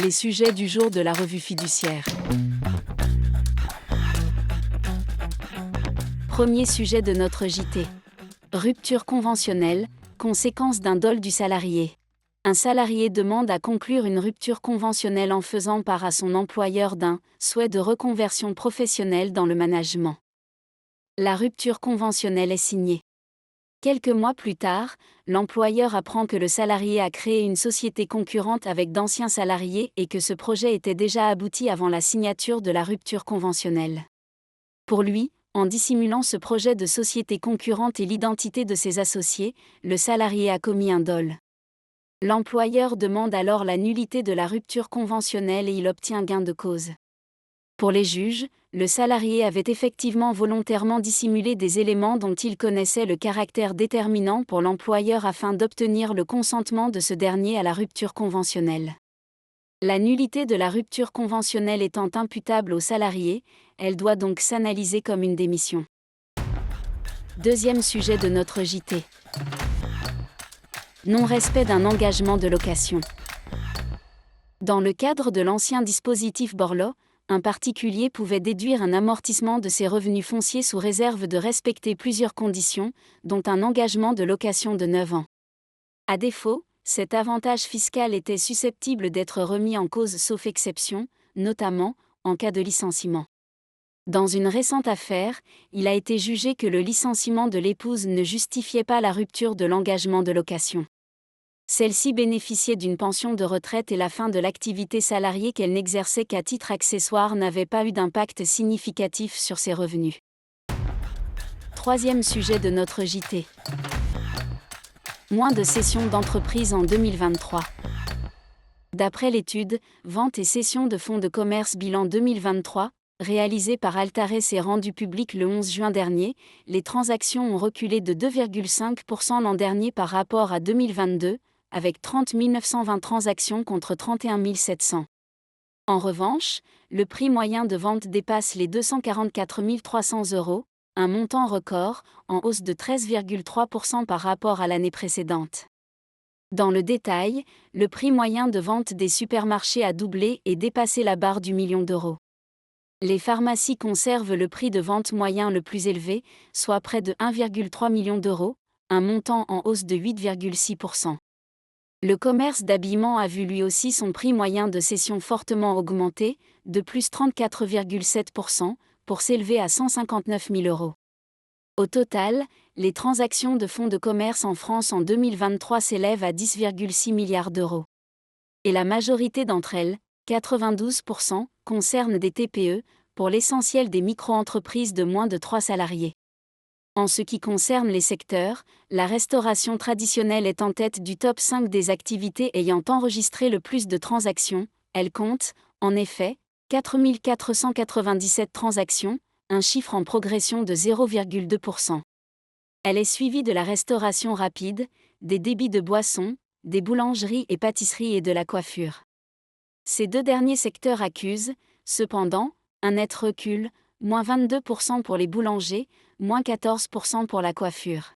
Les sujets du jour de la revue fiduciaire. Premier sujet de notre JT. Rupture conventionnelle, conséquence d'un dol du salarié. Un salarié demande à conclure une rupture conventionnelle en faisant part à son employeur d'un souhait de reconversion professionnelle dans le management. La rupture conventionnelle est signée. Quelques mois plus tard, l'employeur apprend que le salarié a créé une société concurrente avec d'anciens salariés et que ce projet était déjà abouti avant la signature de la rupture conventionnelle. Pour lui, en dissimulant ce projet de société concurrente et l'identité de ses associés, le salarié a commis un dol. L'employeur demande alors la nullité de la rupture conventionnelle et il obtient gain de cause. Pour les juges, le salarié avait effectivement volontairement dissimulé des éléments dont il connaissait le caractère déterminant pour l'employeur afin d'obtenir le consentement de ce dernier à la rupture conventionnelle. La nullité de la rupture conventionnelle étant imputable au salarié, elle doit donc s'analyser comme une démission. Deuxième sujet de notre JT. Non-respect d'un engagement de location. Dans le cadre de l'ancien dispositif Borloo, un particulier pouvait déduire un amortissement de ses revenus fonciers sous réserve de respecter plusieurs conditions, dont un engagement de location de 9 ans. À défaut, cet avantage fiscal était susceptible d'être remis en cause sauf exception, notamment en cas de licenciement. Dans une récente affaire, il a été jugé que le licenciement de l'épouse ne justifiait pas la rupture de l'engagement de location. Celle-ci bénéficiait d'une pension de retraite et la fin de l'activité salariée qu'elle n'exerçait qu'à titre accessoire n'avait pas eu d'impact significatif sur ses revenus. Troisième sujet de notre JT. Moins de cessions d'entreprises en 2023. D'après l'étude « Vente et cession de fonds de commerce bilan 2023 », réalisée par Altares et rendue publique le 11 juin dernier, les transactions ont reculé de 2,5% l'an dernier par rapport à 2022, avec 30 920 transactions contre 31 700. En revanche, le prix moyen de vente dépasse les 244 300 €, un montant record, en hausse de 13,3% par rapport à l'année précédente. Dans le détail, le prix moyen de vente des supermarchés a doublé et dépassé la barre du million d'euros. Les pharmacies conservent le prix de vente moyen le plus élevé, soit près de 1,3 million d'euros, un montant en hausse de 8,6%. Le commerce d'habillement a vu lui aussi son prix moyen de cession fortement augmenter, de plus 34,7%, pour s'élever à 159 000 €. Au total, les transactions de fonds de commerce en France en 2023 s'élèvent à 10,6 milliards d'euros. Et la majorité d'entre elles, 92%, concernent des TPE, pour l'essentiel des micro-entreprises de moins de 3 salariés. En ce qui concerne les secteurs, la restauration traditionnelle est en tête du top 5 des activités ayant enregistré le plus de transactions. Elle compte, en effet, 4 497 transactions, un chiffre en progression de 0,2%. Elle est suivie de la restauration rapide, des débits de boissons, des boulangeries et pâtisseries et de la coiffure. Ces deux derniers secteurs accusent, cependant, un net recul, moins 22% pour les boulangers, moins 14% pour la coiffure.